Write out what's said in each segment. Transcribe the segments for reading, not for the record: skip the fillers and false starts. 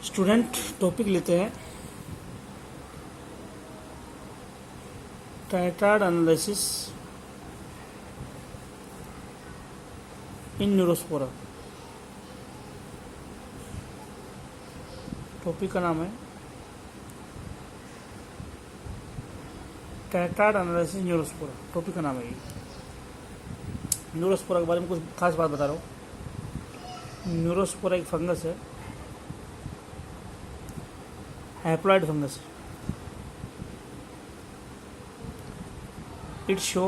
Student topic लेते हैं tetrad analysis in Neurospora. Topic का नाम है टेट्राड एनालिसिस न्यूरोस्पोरा। टॉपिक का नाम है ये। न्यूरोस्पोरा के बारे में कुछ खास बात बता रहा हूँ। न्यूरोस्पोरा एक फंगस है, haploid fungus. It show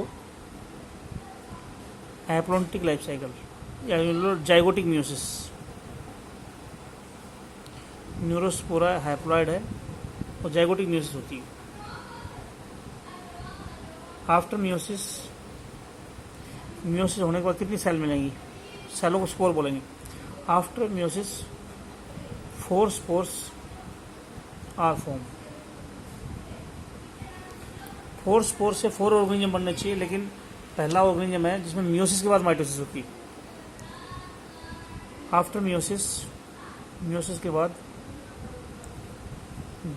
haplontic life cycle या जाइगोटिक म्यूसिस। न्यूरोस्पोरा हैप्लॉइड है और जाइगोटिक म्यूसिस होती है। आफ्टर म्यूसिस, म्यूसिस होने के बाद कितनी सेल मिलेंगी? सेलों को स्पोर बोलेंगे। After meiosis 4 spores are form. 4 spore से 4 ऑर्गेनिज्म बनने चाहिए, लेकिन पहला ऑर्गेनिज्म है जिसमें म्यूसिस के बाद माइटोसिस होती है। आफ्टर म्यूसिस, म्यूसिस के बाद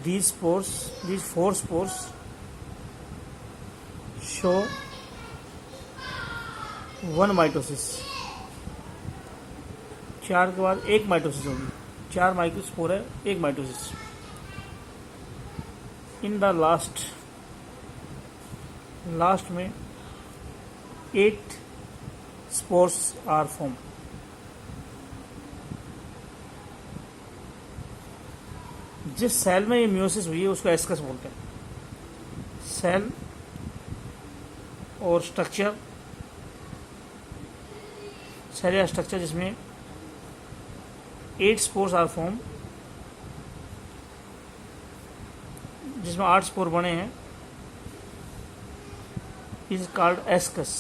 these 4 spores show 1 माइटोसिस। 4 के बाद 1 माइटोसिस होगी। 4 माइक्रोस्पोर है, 1 माइटोसिस। इन द लास्ट में 8 स्पोर्स आर फॉर्म। जिस सेल में ये म्यूसिस हुई है उसको एस्कस बोलते हैं। सेल और स्ट्रक्चर, सेल या स्ट्रक्चर जिसमें 8 स्पोर्स आर फॉर्म, जिसमें 8 स्पोर बने हैं, इज कॉल्ड एस्कस।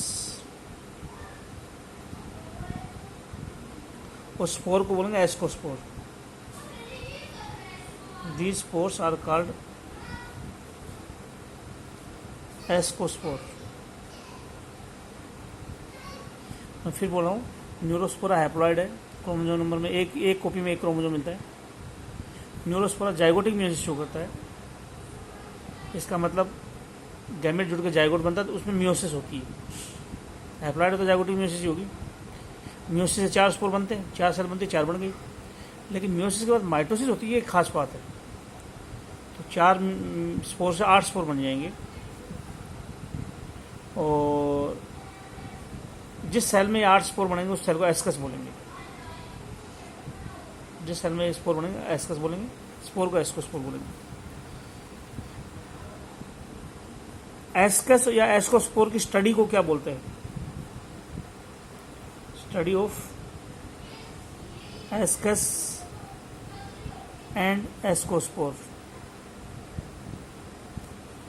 और स्पोर को बोलेंगे ascospore. These spores are called ascospore. मैं फिर बोल रहा हूँ, न्यूरोस्पोरा हैप्लॉइड है। क्रोमोसोम नंबर में एक कॉपी में 1 क्रोमोसोम मिलता है। न्यूरोस्पोरा जाइगोटिक म्यूसिस शो करता है। इसका मतलब गैमेट जुड़ के जाइगोट बनता है तो उसमें म्यूसिस होती है। हैप्लॉइड है तो जाइगोटिक म्यूसिस ही होगी। म्यूसिस से 4 स्पोर बनते हैं, 4 सेल बनती है, 4 बन गई। लेकिन म्यूसिस के बाद माइटोसिस होती है, एक खास बात है। तो 4 स्पोर से 8 स्पोर बन जाएंगे। और जिस सेल में 8 स्पोर बनेंगे उस सेल को एस्कस बोलेंगे। जिस सेल में स्पोर बनेंगे एस्कस बोलेंगे, स्पोर को एस्कोस्पोर बोलेंगे। एस्कस या एस्कोस्पोर की स्टडी को क्या बोलते हैं? Study of ascus and ascospore.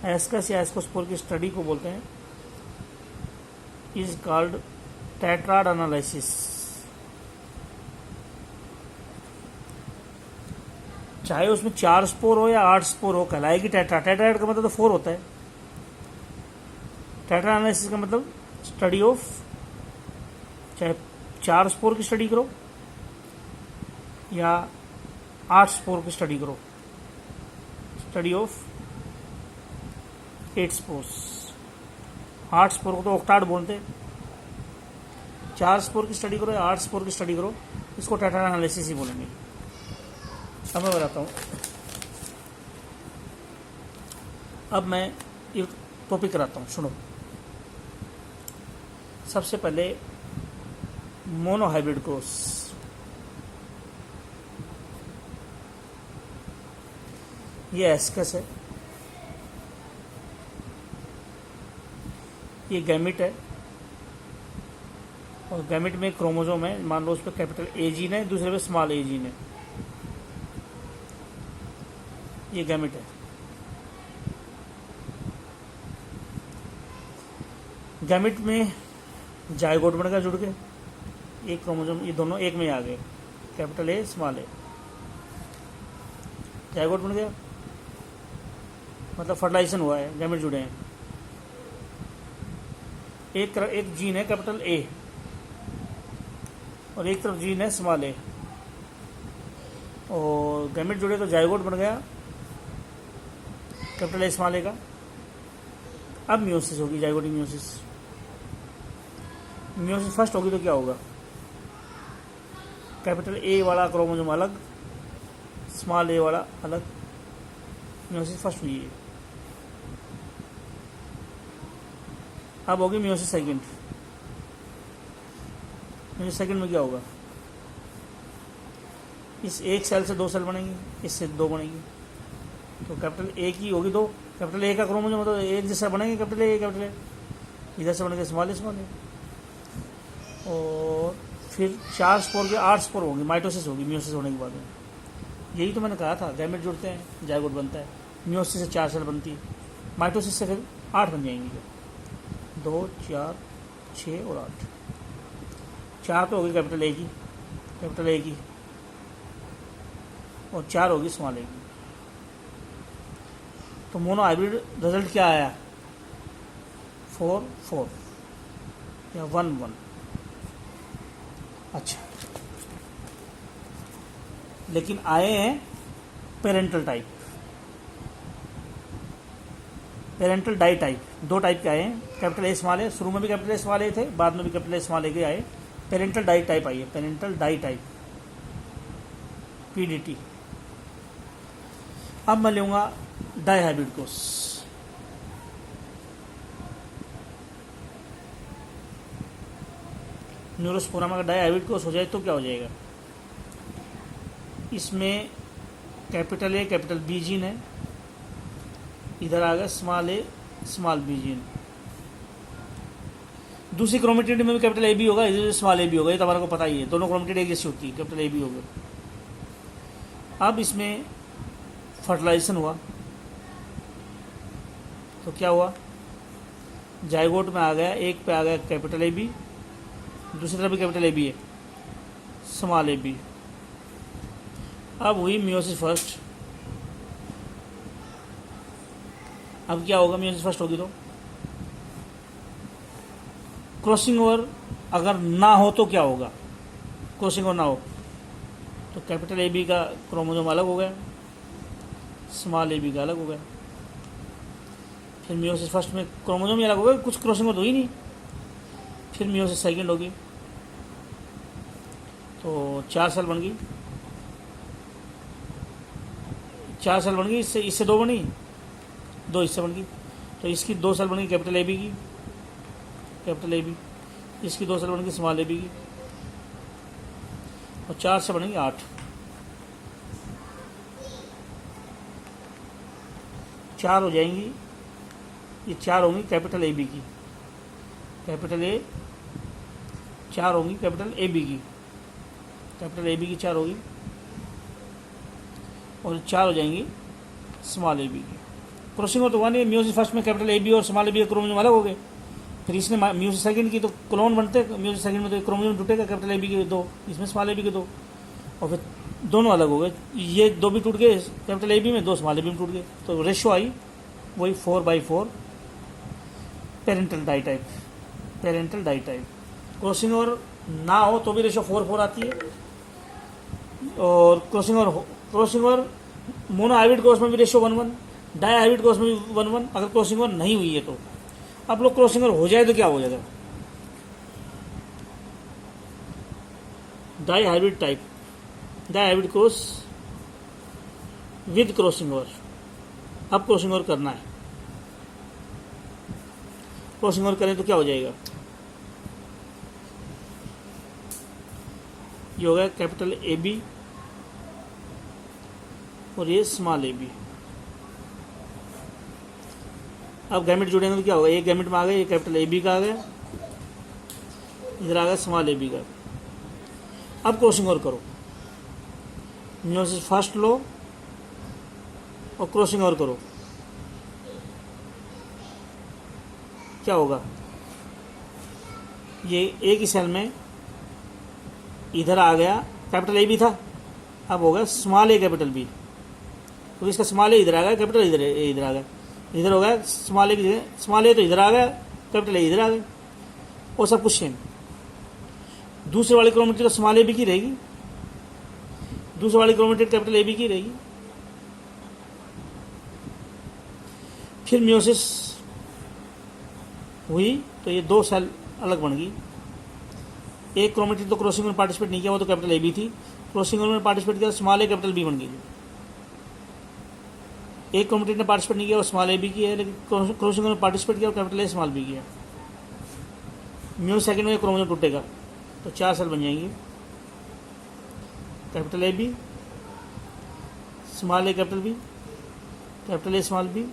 Ascus या एस्कोस्पोर की स्टडी को बोलते हैं इज कॉल्ड टेट्राड एनालिसिस। चाहे उसमें 4 स्पोर हो या 8 स्पोर हो, कहलाएगी टेट्रा। टेट्राड का मतलब तो 4 होता है। टेट्रा एनालिसिस का मतलब स्टडी ऑफ, चाहे 4 स्पोर की स्टडी करो या 8 स्पोर की स्टडी करो। Study of 8 spores. 8 स्पोर को तो ऑक्टाड बोलते हैं। 4 स्पोर की स्टडी करो या 8 स्पोर की स्टडी करो, इसको टेट्राड एनालिसिस ही बोलेंगे। अब मैं बताता हूँ। अब मैं एक टॉपिक कराता हूँ, सुनो। सबसे पहले मोनोहाइब्रिड क्रॉस। ये एस्कस है, ये गैमिट है। और गैमिट में क्रोमोसोम है, मान लो उस पर कैपिटल ए जीन है, दूसरे पे स्मॉल ए जीन है। ये गैमिट है। गैमिट में जाइगोट बन गया जुड़ के, एक क्रोमोसोम, ये दोनों एक में आ गए, capital A small A. Zygote बन गया मतलब फर्टिलाइजेशन हुआ है, गैमेट जुड़े हैं। एक जीन है कैपिटल ए और एक तरफ जीन है स्मॉल ए। और गैमेट जुड़े तो जाइगोट बन गया कैपिटल ए स्मॉल ए का। अब मियोसिस होगी, जाइगोटिक मियोसिस। मियोसिस फर्स्ट होगी तो क्या होगा, कैपिटल ए वाला क्रोमोसोम अलग, स्मॉल ए वाला अलग। मियोसिस फर्स्ट हुई है। अब होगी मियोसिस सेकंड। मियोसिस सेकंड में क्या होगा, इस एक सेल से दो सेल बनेंगी, इससे दो बनेगी। तो कैपिटल ए की होगी दो, कैपिटल ए का क्रोमोसोम मतलब एक जैसा बनेंगे, कैपिटल ए कैपिटल ए, इधर से बनेंगे स्मॉल ए। और फिर 4 स्पोर के 8 स्पोर होंगे, माइटोसिस होगी मियोसिस होने के बाद में। यही तो मैंने कहा था, गैमेट जुड़ते हैं जाइगोट बनता है, मियोसिस से 4 सेल बनती है, माइटोसिस से फिर 8 बन जाएंगी, 2 4 6 और 8। 4 तो होगी कैपिटल ए की, और 4 होगी स्मॉल ए की। तो मोनो हाइब्रिड रिजल्ट क्या आया, 4 4 या 1 1। अच्छा, लेकिन आए हैं parental type, parental die type, 2 type के आए हैं। कैपिटल ए स्मॉल ए, शुरू में भी कैपिटल ए स्मॉल ए थे, बाद में भी कैपिटल ए स्मॉल ए के आए। पेरेंटल डाई टाइप आई है, पेरेंटल डाई टाइप, PDT। अब मैं लूंगा डाई हाइब्रिड कोष। न्यूरोस्पोरा में डाई हाइब्रिड कोष हो जाए तो क्या हो जाएगा, इसमें capital A capital B gene है, इधर आ गया small A small B gene. दूसरी क्रोमेटिड में भी कैपिटल ए बी होगा, इधर स्मॉल ए बी होगा, ये तो हमारे को पता ही है, दोनों क्रोमेटिड एक जैसी होती है, कैपिटल ए बी होगा। अब इसमें फर्टिलाइजेशन हुआ तो क्या हुआ, जाइगोट में आ गया, एक पे आ गया कैपिटल ए बी, दूसरी तरफ भी कैपिटल ए बी है, स्मॉल ए बी। अब हुई मियोसिस फर्स्ट। अब क्या होगा, मियोसिस फर्स्ट होगी तो क्रॉसिंग ओवर अगर ना हो तो क्या होगा, क्रॉसिंग ओवर ना हो तो कैपिटल ए बी का क्रोमोसोम अलग हो गया, स्मॉल ए बी का अलग हो गया। फिर मियोसिस फर्स्ट में क्रोमोसोम ही अलग हो गया, कुछ क्रॉसिंग ओवर तो ही नहीं। फिर मियोसिस सेकंड होगी तो 4 सेल बन गई, 4 सेल बन गई, इससे 2 बनी, 2 इससे बन गई। तो इसकी 2 सेल बन गई कैपिटल ए बी की, कैपिटल ए बी, इसकी 2 सेल बन गई स्मॉल ए बी की, और 4 से बनेंगे 8। 4 हो जाएंगी, ये 4 होंगी कैपिटल ए बी की, कैपिटल ए 4 होंगी कैपिटल ए बी की, कैपिटल ए बी की 4 होगी, और 4 हो जाएंगी स्मॉल ए बी की। क्रॉसिंग हो तो हुआ नहीं, मियोसिस फर्स्ट में कैपिटल ए बी और स्मॉल ए बी क्रोमोसोम अलग हो गए। फिर इसने मियोसिस सेकंड की तो क्लोन बनते, मियोसिस सेकंड में तो क्रोमोसोम टूटेगा, कैपिटल ए बी के 2, इसमें स्मॉल ए बी के 2, और फिर दोनों अलग हो गए, ये 2 भी टूट गए कैपिटल ए बी में, 2 स्मॉल ए बी में टूट गए, तो रेशो आई वही 4/4 parental die type, parental die type. Crossing over ना हो तो भी रेशो 4/4 आती है, और क्रॉसिंग ओवर मोनो हाइब्रिड कोष में भी रेशो 1/1, डाई हाइब्रिड कोष में भी 1/1। अगर क्रॉसिंग ओवर नहीं हुई है तो आप लोग क्रॉसिंग ओवर हो जाए तो क्या हो जाएगा, dihybrid type, dihybrid कोष विद क्रॉसिंग ओवर। अब क्रॉसिंग ओवर करना है, क्रॉसिंग ओवर करें तो क्या हो जाएगा, ये हो गया कैपिटल ए बी और ये स्मॉल ए बी। अब गैमेट जुड़ेंगे तो क्या होगा, एक गैमेट में आ गया, ये कैपिटल ए बी का आ गया, इधर आ गया स्मॉल ए बी का। अब क्रॉसिंग ओवर करो, मियोसिस फर्स्ट लो और क्रॉसिंग ओवर करो, क्या होगा, ये एक ही सेल में इधर आ गया कैपिटल ए बी था, अब हो गया स्मॉल ए कैपिटल बी, तो इसका स्मॉल ए इधर आ गया, कैपिटल इधर आ गया, इधर हो गया स्मॉल ए की जगह स्मॉल ए तो इधर आ गया, कैपिटल ए इधर आ गया, और सब कुछ सेम। दूसरे वाले क्रोमेटिड तो स्मॉल ए बी की रहेगी, दूसरे वाली क्रोमेटिड कैपिटल ए बी की रहेगी। फिर मियोसिस हुई तो ये 2 सेल अलग बन गई। एक क्रोमेटिड तो क्रॉसिंग में पार्टिसिपेट नहीं किया, वो तो कैपिटल ए बी थी। क्रॉसिंग में पार्टिसिपेट किया, स्मॉल ए कैपिटल बी बन गई। एक क्रोमेटिड ने पार्टिसिपेट नहीं किया, वो स्मॉल ए बी की है, लेकिन क्रॉसिंग में पार्टिसिपेट किया, वो कैपिटल ए स्मॉल बी की है। म्यू सेकंड में क्रोमोसोम टूटेगा तो 4 सेल बन जाएंगे, capital A B, small A capital B, capital A small B,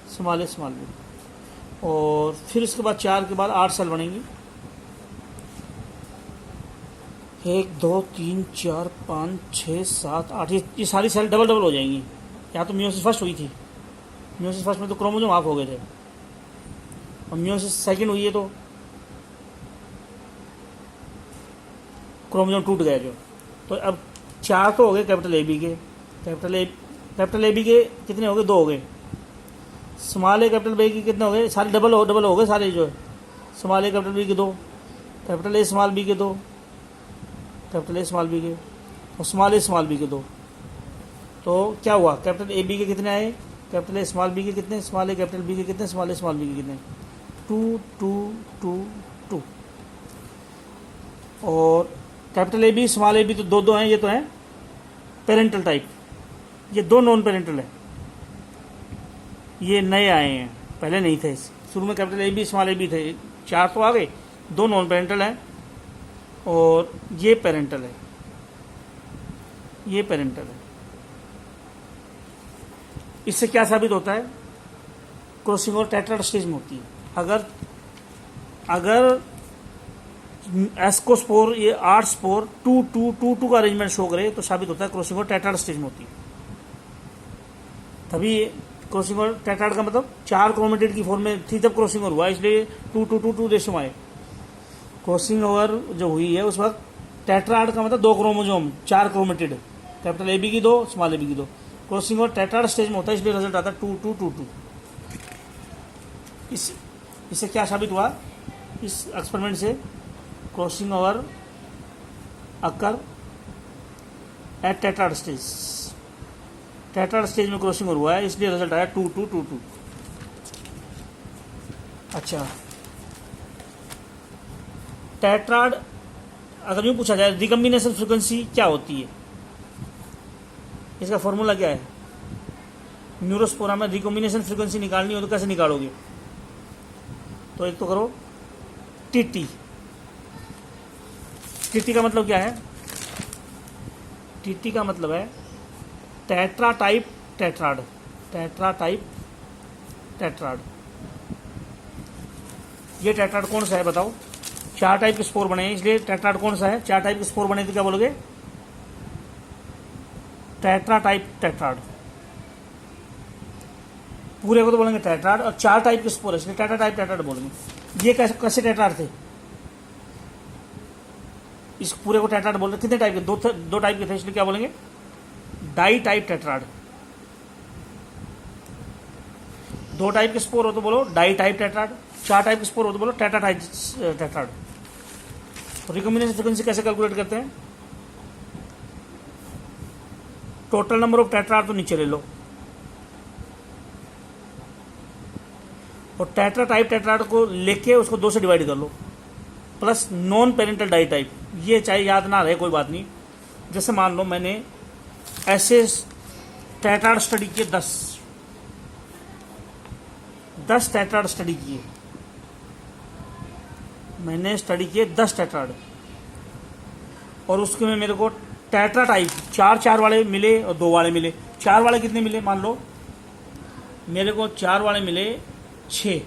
small A small B. और फिर इसके बाद 4 के बाद 8 सेल बनेंगी। 1 2 3 4 5 6 7 8, ये सारी सेल डबल डबल हो जाएंगी। यहाँ तो मियोसिस फर्स्ट हुई थी, मियोसिस फर्स्ट में तो क्रोमोसोम ऑफ हो गए थे, और मियोसिस सेकंड हुई है तो क्रोमोसोम टूट गए जो। तो अब 4 तो हो गए कैपिटल ए बी के, कैपिटल ए बी के कितने हो गए? 2 हो गए। स्मॉल ए कैपिटल बी के कितने हो गए? सारे डबल हो गए सारे जो है। स्मॉल ए कैपिटल बी के 2, कैपिटल ए स्मॉल बी के 2, कैपिटल ए स्मॉल बी के, और स्मॉल ए स्मॉल बी के 2। तो क्या हुआ? कैपिटल ए बी के कितने आए? कैपिटल ए स्मॉल बी के कितने? स्मॉल ए कैपिटल बी के कितने? स्मॉल ए स्मॉल बी के कितने? 2 2 2 2। और capital A B small A B तो 2 2 हैं, ये तो हैं पेरेंटल टाइप, ये 2 नॉन पेरेंटल है, ये नए आए हैं, पहले नहीं थे। शुरू में capital A B small A B थे, 4 तो आ गए, 2 नॉन पेरेंटल हैं, और ये पेरेंटल है, ये पेरेंटल है। इससे क्या साबित होता है? क्रॉसिंग और टेट्राड स्टेज में होती है। अगर एस्कोस्पोर, ये 8 स्पोर 2 2 2 2 का अरेंजमेंट शो करे तो साबित होता है क्रॉसिंग और टेट्राड स्टेज में होती है। तभी क्रॉसिंग और टेट्राड का मतलब 4 क्रोमेटिड की फॉर्म में थी तब क्रॉसिंग और हुआ, इसलिए 2 2 2 2 रेशो आए। क्रॉसिंग ओवर जो हुई है उस वक्त टेट्राड का मतलब 2 chromosome, 4 chromatid, capital A B की 2, स्मॉल ए बी की 2। क्रॉसिंग और टेट्राड स्टेज में होता है, इसलिए रिजल्ट आता है 2 2 2 2। इससे क्या साबित हुआ? इस एक्सपेरिमेंट से crossing over occur at tetrad stage, tetrad stage में क्रॉसिंग ओवर हुआ है, इसलिए रिजल्ट आया 2 2 2 2। अच्छा, टेट्राड अगर यूँ पूछा जाए रिकम्बिनेशन फ्रीक्वेंसी क्या होती है, इसका फॉर्मूला क्या है? न्यूरोस्पोरा में रिकम्बिनेशन फ्रीक्वेंसी निकालनी हो तो कैसे निकालोगे? तो एक तो करो टीटी। टीटी का मतलब क्या है? टीटी का मतलब है tetra type tetrad, tetra type tetrad. ये टेट्राड कौन सा है बताओ? 4 टाइप के स्पोर बने हैं, इसलिए टेट्राड कौन सा है? 4 टाइप के स्पोर बने तो क्या बोलोगे? Tetra type tetrad. पूरे को तो बोलेंगे टेट्राड, और 4 टाइप के स्पोर है इसलिए टेट्रा टाइप टेट्राड बोलेंगे। ये कैसे टेट्राड थे? इस पूरे को टेट्राड बोल रहे। कितने टाइप के? 2 टाइप के थे, इसलिए क्या बोलेंगे? Di type tetrad. 2 टाइप के स्पोर हो तो बोलो डाई टाइप टेट्राड, 4 टाइप के स्पोर हो तो बोलो टेट्रा टाइप टेट्राड। तो रिकम्बिनेशन फ्रीक्वेंसी कैसे कैलकुलेट करते हैं? टोटल नंबर ऑफ टेट्राड तो नीचे ले लो, और टेट्रा टाइप टेट्राड को लेके उसको 2 से डिवाइड कर लो, plus non parental die type. ये चाहे याद ना रहे कोई बात नहीं। जैसे मान लो मैंने ऐसे टेट्राड स्टडी किए 10 टेट्राड स्टडी किए, मैंने स्टडी किए 10 टेट्राड, और उसके में मेरे को टेट्रा टाइप 4 वाले मिले और 2 वाले मिले। 4 वाले कितने मिले? मान लो मेरे को 4 वाले मिले 6,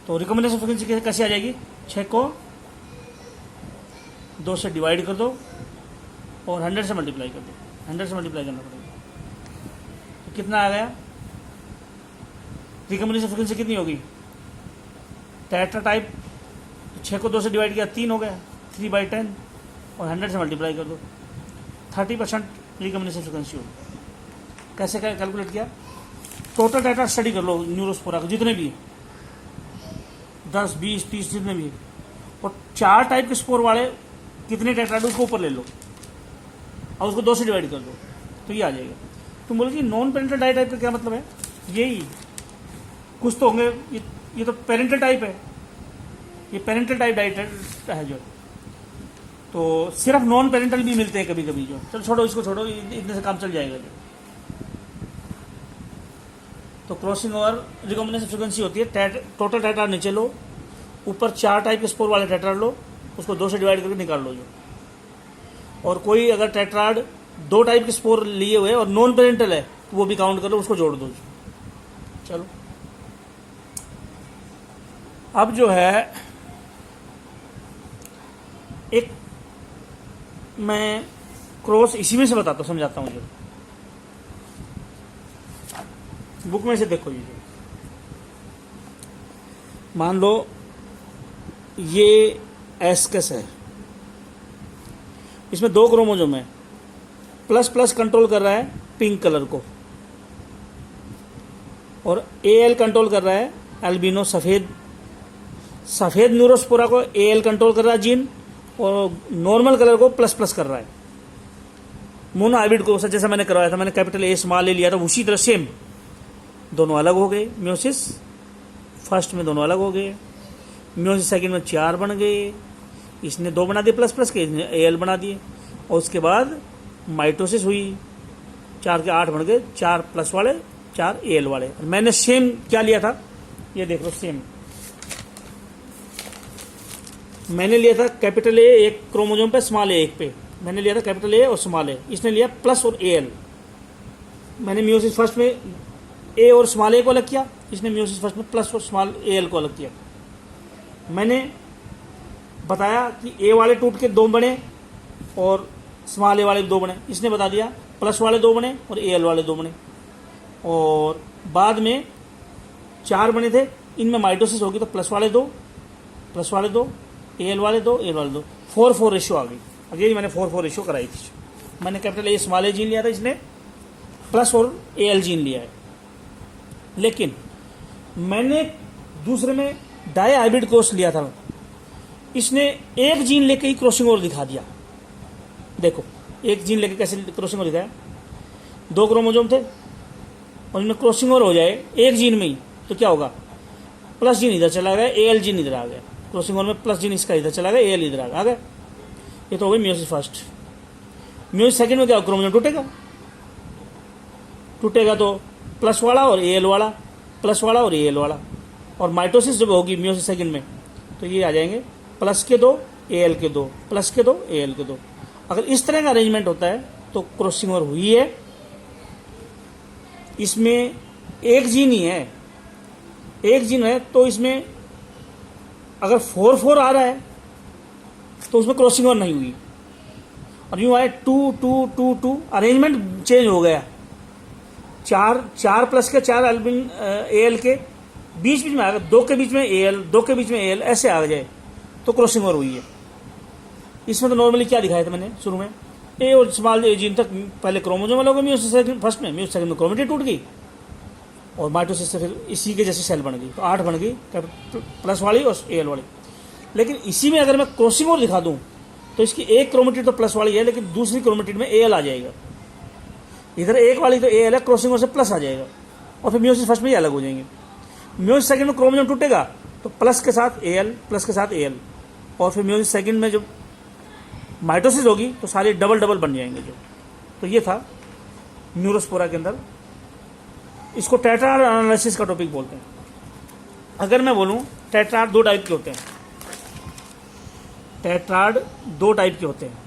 तो रिकमेंडेशन फ्रीक्वेंसी कैसे आ जाएगी? 6 को 2 से डिवाइड कर दो और 100 से मल्टीप्लाई कर दो, 100 से मल्टीप्लाई करना पड़ेगा। तो कितना आ गया? रिकमेंडेशन फ्रीक्वेंसी कितनी होगी? टेट्रा टाइप 6 को 2 से डिवाइड किया 3 हो गया, 3/10, और 100 से मल्टीप्लाई कर दो, 30% रिकमेंडेशन फ्रीक्वेंसी होगी। कैसे कैलकुलेट किया? टोटल टेट्रा स्टडी कर लो न्यूरोस्पोरा को, जितने भी 10 20 30 जितने भी, और 4 टाइप के स्पोर वाले कितने टेट्राड उसको ऊपर ले लो, और उसको 2 से डिवाइड कर दो तो ये आ जाएगा। तुम बोले कि नॉन पेरेंटल डाई टाइप का क्या मतलब है? यही कुछ तो होंगे, ये तो पेरेंटल टाइप है, ये पेरेंटल टाइप डाई है जो, तो सिर्फ नॉन पेरेंटल भी मिलते हैं कभी कभी जो। चलो छोड़ो इसको, छोड़ो, इतने से काम चल जाएगा जो। तो क्रॉसिंग ओवर रिकॉम्बिनेशन फ्रीक्वेंसी होती है टोटल टेट्राड नीचे लो, ऊपर 4 टाइप के स्पोर वाले टेट्राड लो, उसको 2 से डिवाइड करके निकाल लो जो। और कोई अगर टेट्राड 2 टाइप के स्पोर लिए हुए और नॉन पेरेंटल है तो वो भी काउंट कर लो, उसको जोड़ दो। चलो अब जो है एक मैं क्रॉस इसी में से बताता हूँ, समझाता हूँ जो। बुक में से देखो ये, मान लो ये एस्कस है, इसमें 2 क्रोमोसोम है, प्लस प्लस कंट्रोल कर रहा है पिंक कलर को, और एएल कंट्रोल कर रहा है एल्बिनो सफेद न्यूरोस्पोरा को एएल कंट्रोल कर रहा है जीन, और नॉर्मल कलर को प्लस प्लस कर रहा है मोनो हाइब्रिड को। जैसा मैंने करवाया था, मैंने कैपिटल ए स्मॉल ए लिया था, उसी तरह सेम दोनों अलग हो गए। म्योसिस फर्स्ट में दोनों अलग हो गए, म्योसिस सेकंड में 4 बन गए, इसने 2 बना दिए प्लस प्लस के, इसने एएल बना दिए, और उसके बाद माइटोसिस हुई, 4 के 8 बन गए, 4 प्लस वाले 4 एएल वाले। और मैंने सेम क्या लिया था, ये देख लो, सेम मैंने लिया था कैपिटल ए एक क्रोमोसोम पे, स्मॉल ए एक पे, मैंने लिया था कैपिटल ए और स्मॉल ए, इसने लिया प्लस और एएल। मैंने म्योसिस फर्स्ट में ए और स्मॉल ए को अलग किया, इसने म्योसिस फर्स्ट में प्लस और स्मॉल एएल को अलग किया। मैंने बताया कि ए वाले टूट के 2 बने और स्मॉल ए वाले 2 बने, इसने बता दिया प्लस वाले 2 बने और एएल वाले 2 बने। और बाद में 4 बने थे, इनमें माइटोसिस होगी तो प्लस वाले 2 एएल वाले 2 एएल वाले 2, 4-4 रेशियो आ गई। अगेन मैंने 4-4 रेशियो कराई थी। मैंने capital A small A gene लिया था, इसने प्लस और एएल जीन लिया है। लेकिन मैंने दूसरे में डाई हाइब्रिड क्रॉस लिया था, इसने एक जीन लेके ही क्रॉसिंग ओवर दिखा दिया। देखो एक जीन लेके कैसे क्रॉसिंग ओवर दिखाया, 2 क्रोमोसोम थे और इनमें क्रॉसिंग ओवर हो जाए एक जीन में ही तो क्या होगा, प्लस जीन इधर चला गया, एएल जीन इधर आ गया, क्रॉसिंग ओवर में प्लस जीन इसका इधर चला गया, एएल इधर आ गया। ये तो हो गई म्योसिस फर्स्ट। म्योसिस सेकंड में क्या, क्रोमोसोम टूटेगा तो प्लस वाला और एएल वाला, प्लस वाला और एएल वाला। और माइटोसिस जब होगी म्योसिस सेकंड में तो ये आ जाएंगे प्लस के 2 एएल के 2, प्लस के 2 एएल के 2। अगर इस तरह का अरेंजमेंट होता है तो क्रॉसिंग ओवर हुई है। इसमें एक जीन ही है, एक जीन है, तो इसमें अगर 4-4 आ रहा है तो उसमें क्रॉसिंग ओवर नहीं हुई। और यूं आए 2-2-2-2, अरेंजमेंट चेंज हो गया। 4 प्लस के 4 एल्बिन एएल के बीच में आ गया, 2 के बीच में एएल, 2 के बीच में एएल, ऐसे आ जाए तो क्रॉसिंग ओवर हुई है। इसमें तो नॉर्मली क्या दिखाया था मैंने शुरू में, ए और स्मॉल ए जीन तक पहले क्रोमोसोम अलग हो, म्योसिस फर्स्ट में, म्योसिस सेकंड में क्रोमेटिड टूट गई और माइटोसिस से फिर इसी के जैसे सेल बन गई, तो 8 बन गई प्लस वाली और एएल वाली। लेकिन इसी में अगर मैं क्रॉसिंग ओवर दिखा दूं तो इसकी एक क्रोमेटिड तो प्लस वाली है, लेकिन दूसरी क्रोमेटिड में एएल आ जाएगा। इधर एक वाली तो एएल है, क्रॉसिंग ओवर से प्लस आ जाएगा और फिर म्योसिस फर्स्ट में ये अलग हो जाएंगे। म्योसिस सेकंड में क्रोमोसोम टूटेगा तो प्लस के साथ एएल, प्लस के साथ एएल, और फिर म्योसिस सेकंड में जब माइटोसिस होगी तो सारे डबल डबल बन जाएंगे जो। तो ये था न्यूरोस्पोरा के अंदर, इसको टेट्राड एनालिसिस का टॉपिक बोलते हैं। अगर मैं बोलूं टेट्राड 2 टाइप के होते हैं, टेट्राड 2 टाइप के होते हैं,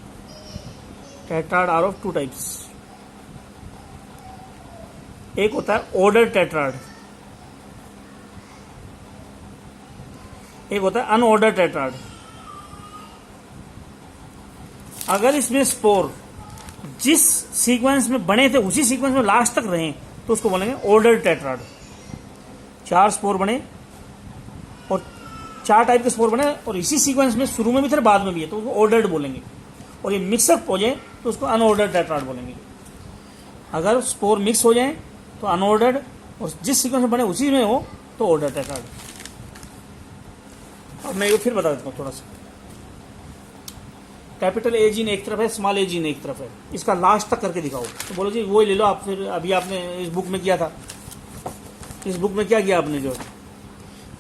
टेट्राड आर ऑफ 2 टाइप्स। एक होता है ऑर्डर टेट्राड, एक होता है अनऑर्डर टेट्राड। अगर इसमें स्पोर जिस सीक्वेंस में बने थे उसी सीक्वेंस में लास्ट तक रहे तो उसको बोलेंगे ऑर्डर टेट्राड। 4 स्पोर बने और 4 टाइप के स्पोर बने और इसी सीक्वेंस में शुरू में भी थे बाद में भी है तो उसको ऑर्डर्ड बोलेंगे। और ये मिक्सअप हो जाए तो उसको अनऑर्डर टेट्राड बोलेंगे। अगर स्पोर मिक्स हो जाए तो अनऑर्डर्ड, और जिस सीक्वेंस में बने उसी में हो तो ऑर्डर टेट्राड। अब मैं ये फिर बता देता हूँ थोड़ा सा। कैपिटल ए जीन एक तरफ है, स्मॉल ए जीन एक तरफ है, इसका लास्ट तक करके दिखाओ। तो बोलो जी वही ले लो आप, फिर अभी आपने इस बुक में किया था, इस बुक में क्या किया आपने, जो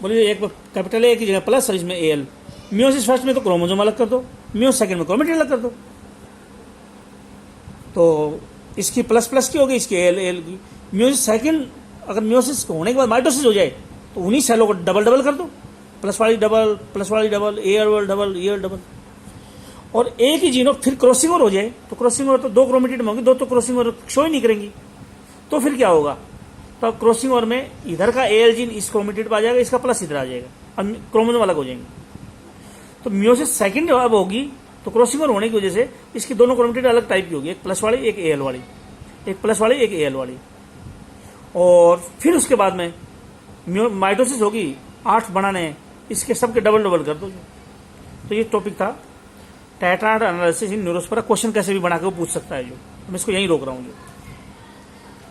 बोलिए एक कैपिटल ए की जगह प्लस और इसमें एल। मियोसिस फर्स्ट में तो क्रोमोसोम अलग कर दो, मियोसिस सेकंड में क्रोमेटिन अलग कर दो। तो इसकी प्लस प्लस की होगी, इसकी एल एल की। मियोसिस सेकंड, अगर मियोसिस होने के बाद माइटोसिस हो जाए तो उन्हीं सेलों को डबल डबल कर दो, प्लस वाली डबल, प्लस वाली double, L double, L double. और एक ही जीन फिर क्रॉसिंग ओवर हो जाए तो क्रॉसिंग ओवर तो दो क्रोमेटिड में होंगी, दो तो क्रॉसिंग ओवर शो ही नहीं करेंगी। तो फिर क्या होगा, तो अब क्रॉसिंग ओवर में इधर का एल जीन इस क्रोमेटिड पर आ जाएगा, इसका प्लस इधर आ जाएगा, अब क्रोमोसोम अलग हो जाएंगे। तो मियोसिस सेकंड जब अब होगी तो क्रॉसिंग ओवर होने की वजह से इसकी दोनों क्रोमेटिड अलग टाइप की होगी, एक प्लस वाली एक एल वाली, एक प्लस वाली एक एल वाली। और फिर उसके बाद में माइटोसिस होगी, 8 बनाने हैं, इसके सबके डबल डबल कर दो। तो ये टॉपिक था tetrad analysis in Neurospora. Question कैसे भी बना के वो पूछ सकता है, जो मैं इसको यहीं रोक रहा हूँ।